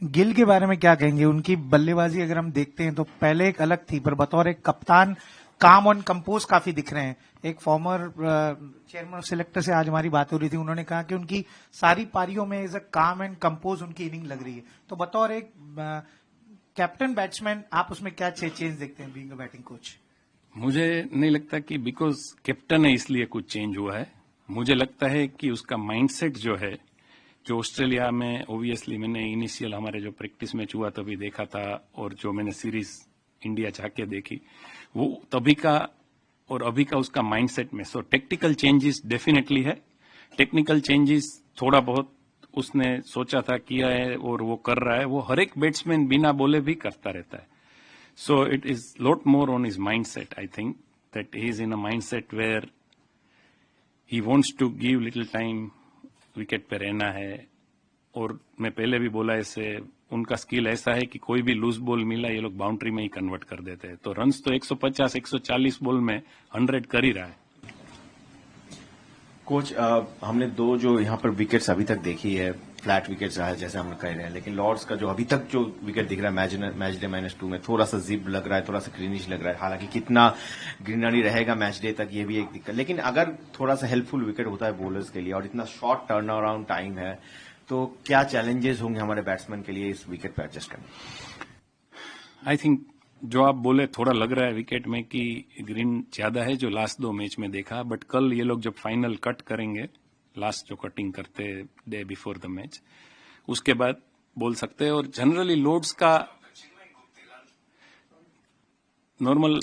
गिल के बारे में क्या कहेंगे? उनकी बल्लेबाजी अगर हम देखते हैं तो पहले एक अलग थी, पर बतौर एक कप्तान काम ऑन कंपोज काफी दिख रहे हैं। एक फॉर्मर चेयरमैन ऑफ सिलेक्टर से आज हमारी बात हो रही थी, उन्होंने कहा कि उनकी सारी पारियों में इज अ काम एंड कंपोज उनकी इनिंग लग रही है। तो बतौर एक कैप्टन बैट्समैन आप उसमें क्या चेंज देखते हैं बीइंग अ बैटिंग कोच? मुझे नहीं लगता कि बिकॉज कैप्टन है इसलिए कुछ चेंज हुआ है। मुझे लगता है कि उसका माइंडसेट जो है, जो ऑस्ट्रेलिया में ऑब्वियसली मैंने इनिशियल हमारे जो प्रैक्टिस मैच हुआ तभी देखा था, और जो मैंने सीरीज इंडिया जाके देखी, वो तभी का और अभी का उसका माइंडसेट में। सो टेक्निकल चेंजेस डेफिनेटली है। टेक्निकल चेंजेस थोड़ा बहुत उसने सोचा था, किया है और वो कर रहा है। वो हर एक बैट्समैन बिना बोले भी करता रहता है। So it is lot more on his mindset. I think that he is in a mindset where he wants to give little time. Wicket पे रहना है। और मैं पहले भी बोला ऐसे, उनका स्किल ऐसा है कि कोई भी लूज बॉल मिला ये लोग बाउंड्री में ही कन्वर्ट कर देते हैं। तो रन्स तो 150 140 बॉल में 100 कर ही रहा है। कोच, हमने दो जो यहाँ पर विकेट्स अभी तक देखी है, फ्लैट विकेट्स रहा है जैसे हम कह रहे हैं, लेकिन लॉर्ड्स का जो अभी तक जो विकेट दिख रहा है मैच डे -2 में थोड़ा सा जिप लग रहा है, थोड़ा सा ग्रीनिश लग रहा है। हालांकि कितना ग्रीनरी रहेगा मैच डे तक ये भी एक दिक्कत, लेकिन अगर थोड़ा सा हेल्पफुल विकेट होता है बॉलर्स के लिए और इतना शॉर्ट टर्न अराउंड टाइम है, तो क्या चैलेंजेस होंगे हमारे बैट्समैन के लिए इस विकेट पर एडजस्ट करने? आई थिंक जो आप बोले थोड़ा लग रहा है विकेट में कि ग्रीन ज्यादा है जो लास्ट 2 मैच में देखा, बट कल ये लोग जब फाइनल कट करेंगे, लास्ट जो कटिंग करते डे बिफोर द मैच, उसके बाद बोल सकते हैं। और जनरली लोड्स का नॉर्मल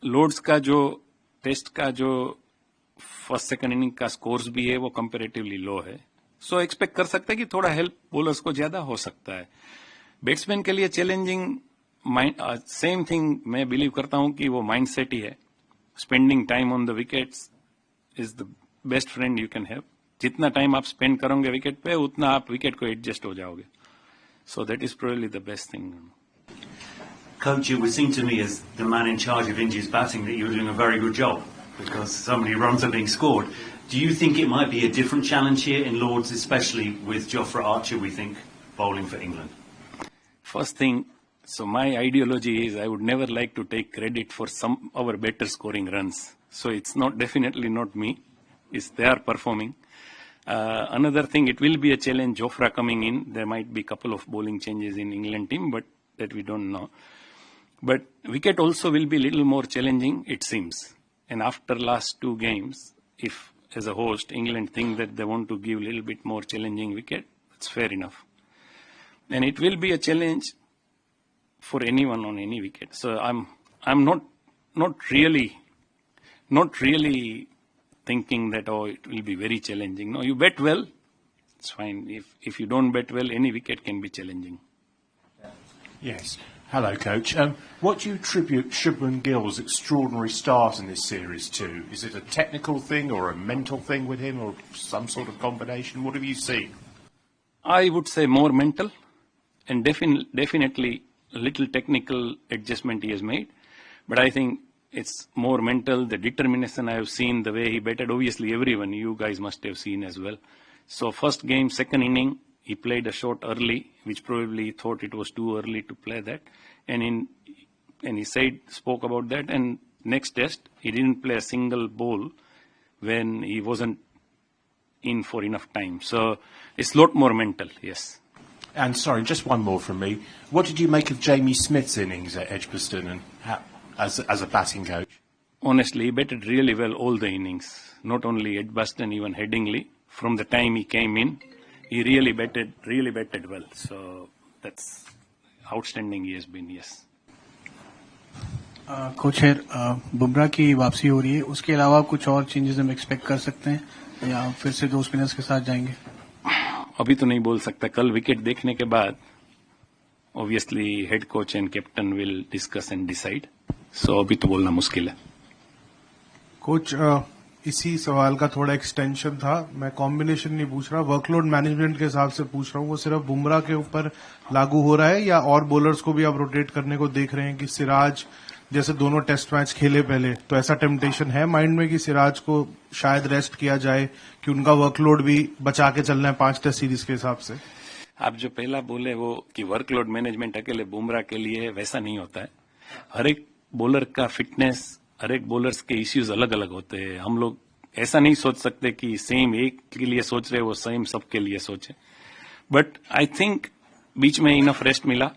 लोड्स का जो टेस्ट का जो फर्स्ट सेकंड इनिंग का स्कोर्स भी है वो कंपैरेटिवली लो है। सो एक्सपेक्ट कर सकते हैं कि थोड़ा हेल्प बॉलर्स को ज्यादा हो सकता है। बैट्समैन के लिए चैलेंजिंग सेम थिंग मैं बिलीव करता हूं कि वो माइंडसेट ही है। Spending time on the wickets is the best friend you can have. जितना टाइम आप स्पेंड करोगे विकेट पे, उतना आप विकेट को एडजस्ट हो जाओगे। So that is probably the best thing. Coach, it would seem to me as the man in charge of India's batting that you were doing a very good job because so many runs are being scored. Do you think it might be a different challenge here in Lords, especially with Jofra Archer, we think, bowling for England? First thing, so my ideology is I would never like to take credit for some our better scoring runs. So it's not definitely not me. It's they are performing. Another thing, it will be a challenge. Jofra coming in, there might be a couple of bowling changes in England team, but that we don't know. But wicket also will be a little more challenging, it seems. And after last 2 games, if as a host England think that they want to give a little bit more challenging wicket, it's fair enough. And it will be a challenge for anyone on any wicket. So I'm not really thinking that it will be very challenging. No, you bet well, it's fine. If you don't bet well, any wicket can be challenging. Yes. Hello, Coach. What do you attribute Shubman Gill's extraordinary start in this series to? Is it a technical thing or a mental thing with him, or some sort of combination? What have you seen? I would say more mental, and definitely a little technical adjustment he has made. But I think it's more mental. The determination I have seen, the way he batted. Obviously, everyone, you guys must have seen as well. So first game, second inning, he played a shot early, which probably he thought it was too early to play that. And he spoke about that. And next test, he didn't play a single ball when he wasn't in for enough time. So it's a lot more mental, yes. And sorry, just one more from me. What did you make of Jamie Smith's innings at Edgbaston and as a batting coach? Honestly, he batted really well all the innings. Not only Edgbaston, even Headingley. From the time he came in, he really batted well. So that's outstanding he has been, yes. Coach Bumrah की वापसी हो रही है, उसके अलावा कुछ और changes हम एक्सपेक्ट कर सकते हैं या फिर से 2 स्पिनर्स के साथ जाएंगे? अभी तो नहीं बोल सकता। कल विकेट देखने के बाद obviously head coach and captain will discuss and decide. So अभी तो बोलना मुश्किल है। कोच, इसी सवाल का थोड़ा एक्सटेंशन था। मैं कॉम्बिनेशन नहीं पूछ रहा, वर्कलोड मैनेजमेंट के हिसाब से पूछ रहा हूँ। वो सिर्फ बुमराह के ऊपर लागू हो रहा है या और बॉलर्स को भी आप रोटेट करने को देख रहे हैं कि सिराज जैसे दोनों टेस्ट मैच खेले पहले, तो ऐसा टेम्पटेशन है माइंड में कि सिराज को शायद रेस्ट किया जाए कि उनका वर्कलोड भी बचा के चलना है 5 टेस्ट सीरीज के हिसाब से? आप जो पहला बोले वो कि वर्कलोड मैनेजमेंट अकेले बुमराह के लिए है, वैसा नहीं होता है। हर एक बॉलर का फिटनेस, हर एक बॉलर्स के इश्यूज अलग अलग होते हैं। हम लोग ऐसा नहीं सोच सकते कि सेम एक के लिए सोच रहे वो सेम सबके लिए सोचे। बट आई थिंक बीच में इनफ रेस्ट मिला।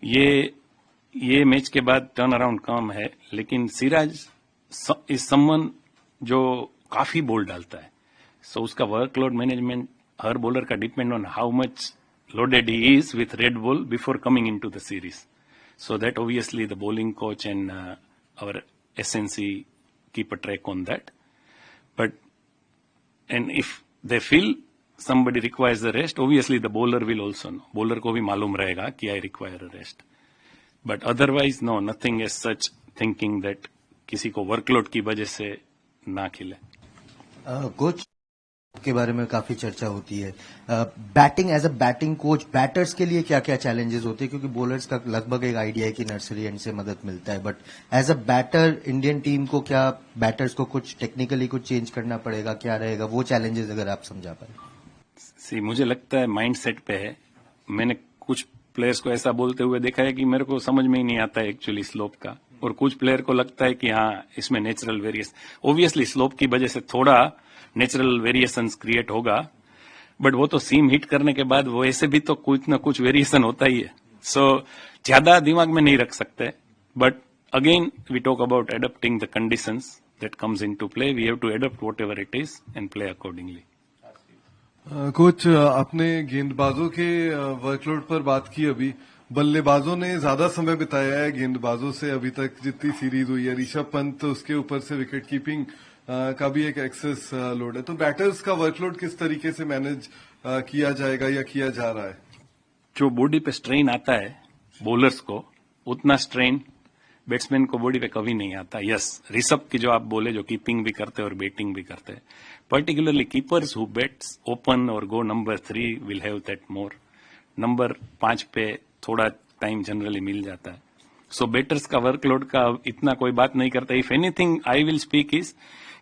ये मैच के बाद टर्न अराउंड कम है, लेकिन सिराज इज समवन जो काफी बॉल डालता है, सो उसका वर्कलोड मैनेजमेंट हर बॉलर का depend on how much loaded he is with red ball before coming into the series. So that obviously the bowling coach and our SNC keep a track on that. And if they feel somebody requires the rest, obviously the bowler will also know. Bowler को भी मालूम रहेगा कि I require a rest. But otherwise, no, nothing as such thinking that किसी को workload की वजह से ना खिले. कोच के बारे में काफी चर्चा होती है। Batting as a batting coach, batters के लिए क्या क्या चैलेंजेस होते हैं? क्योंकि बॉलर्स का लगभग एक आइडिया है कि नर्सरी एंड से मदद मिलता है, but as a batter Indian team को क्या बैटर्स को कुछ टेक्निकली कुछ चेंज करना पड़ेगा? क्या रहेगा वो चैलेंजेस, अगर आप समझा पाए। मुझे लगता है माइंड सेट पे है। मैंने कुछ प्लेयर्स को ऐसा बोलते हुए देखा है कि मेरे को समझ में ही नहीं आता है एक्चुअली स्लोप का, और कुछ प्लेयर को लगता है कि हाँ इसमें नेचुरल वेरिएशन। ओब्वियसली स्लोप की वजह से थोड़ा नेचुरल वेरिएशंस क्रिएट होगा, बट वो तो सीम हिट करने के बाद वो ऐसे भी तो कुछ ना कुछ वेरिएशन होता ही है। सो ज्यादा दिमाग में नहीं रख सकते, but again we talk about adapting the conditions that comes into play. We have to adapt whatever it is and play accordingly. Coach, आपने गेंदबाजों के वर्कलोड पर बात की। अभी बल्लेबाजों ने ज्यादा समय बिताया है गेंदबाजों से अभी तक जितनी सीरीज हुई है। ऋषभ पंत, उसके ऊपर से विकेट कीपिंग का भी एक एक्सेस लोड है, तो बैटर्स का वर्कलोड किस तरीके से मैनेज किया जाएगा या किया जा रहा है? जो बॉडी पे स्ट्रेन आता है बॉलर्स को, उतना स्ट्रेन बैट्समैन को बॉडी पे कभी नहीं आता। यस, ऋषभ की जो आप बोले, जो कीपिंग भी करते हैं और बैटिंग भी करते हैं, particularly keepers who bats open और go number 3 will have that more. Number 5 पे थोड़ा टाइम जनरली मिल जाता है। सो बैटर्स का वर्कलोड का इतना कोई बात नहीं करता। If anything I will speak is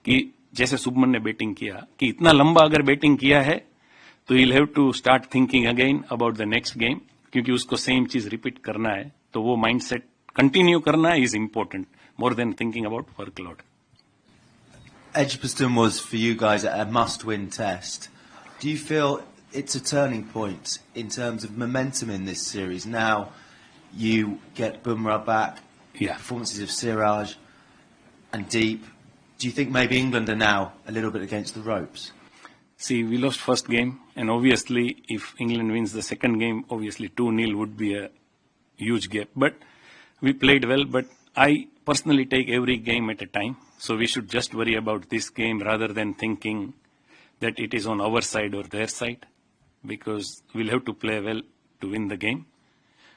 कि जैसे शुभमन ने बैटिंग किया, कि इतना लंबा अगर बैटिंग किया है तो you have to start thinking again about the next game, क्योंकि उसको सेम चीज रिपीट करना है। तो वो माइंडसेट कंटिन्यू करना is important more than thinking about workload. Edgbaston was for you guys a must-win test. Do you feel it's a turning point in terms of momentum in this series? Now you get Bumrah back, performances of Siraj and Deep. Do you think maybe England are now a little bit against the ropes? See, we lost first game, and obviously if England wins the second game, obviously 2-0 would be a huge gap. But we played well, but I personally take every game at a time. So we should just worry about this game rather than thinking that it is on our side or their side, because we'll have to play well to win the game,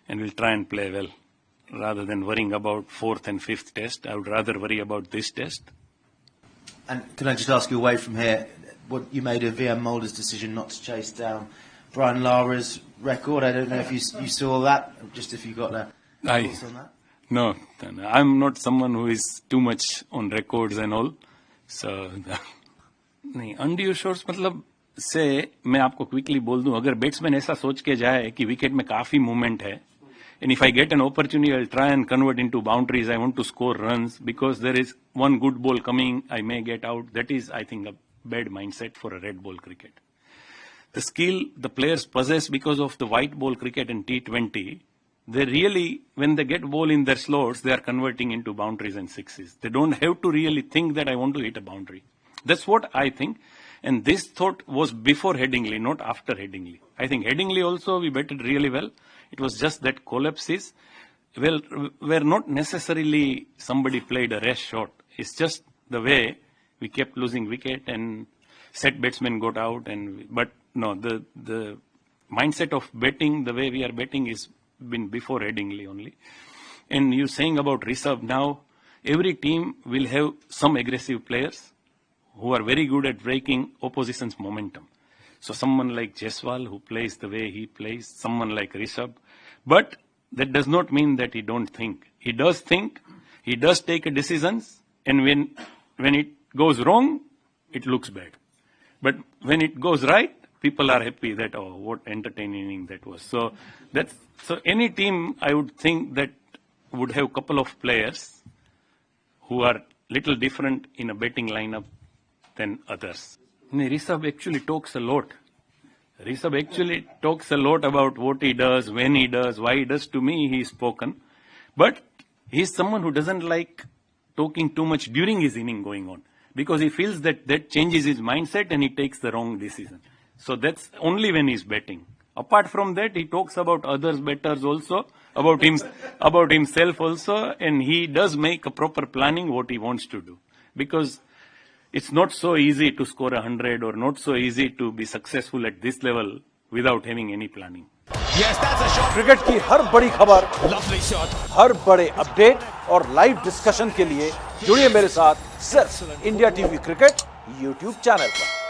and we'll try and play well rather than worrying about 4th and 5th test. I would rather worry about this test. And can I just ask you away from here, what you made of VM Mulder's decision not to chase down Brian Lara's record? I don't know if you saw that, just if you got thoughts on that. No, I'm not someone who is too much on records and all. So, नहीं, undue shorts मतलब से मैं आपको quickly बोल दूं, अगर batsman ऐसा सोच के जाए कि विकेट में काफी मूवमेंट है, and if I get an opportunity, I'll try and convert into boundaries. I want to score runs because there is one good ball coming, I may get out. That is, I think, a bad mindset for a red ball cricket. The skill the players possess because of the white ball cricket and T20, they really, when they get ball in their slots, they are converting into boundaries and sixes. They don't have to really think that I want to hit a boundary. That's what I think. And this thought was before Headingley, not after Headingley. I think Headingley also we batted really well. It was just that collapses, well, were not necessarily somebody played a rash shot. It's just the way we kept losing wicket and set batsmen got out. But no, the mindset of batting, the way we are batting is been before Headingley only. And you saying about Rishabh, now every team will have some aggressive players who are very good at breaking opposition's momentum. So someone like Jaiswal who plays the way he plays, someone like Rishabh. But that does not mean that he don't think. He does think, he does take decisions, and when it goes wrong, it looks bad. But when it goes right, people are happy that, oh, what entertaining inning that was. So any team I would think that would have couple of players who are little different in a batting lineup than others. Rishabh actually talks a lot. Rishabh actually talks a lot about what he does, when he does, why he does. To me, he's spoken. But he's someone who doesn't like talking too much during his inning going on, because he feels that changes his mindset and he takes the wrong decision. So that's only when he's batting. Apart from that, he talks about others batters also, about himself also, and he does make a proper planning what he wants to do. Because it's not so easy to score 100 or not so easy to be successful at this level without having any planning. Cricket की हर बड़ी खबर, हर बड़े update और live discussion के लिए जुड़िए मेरे साथ सिर्फ India TV cricket YouTube channel पर।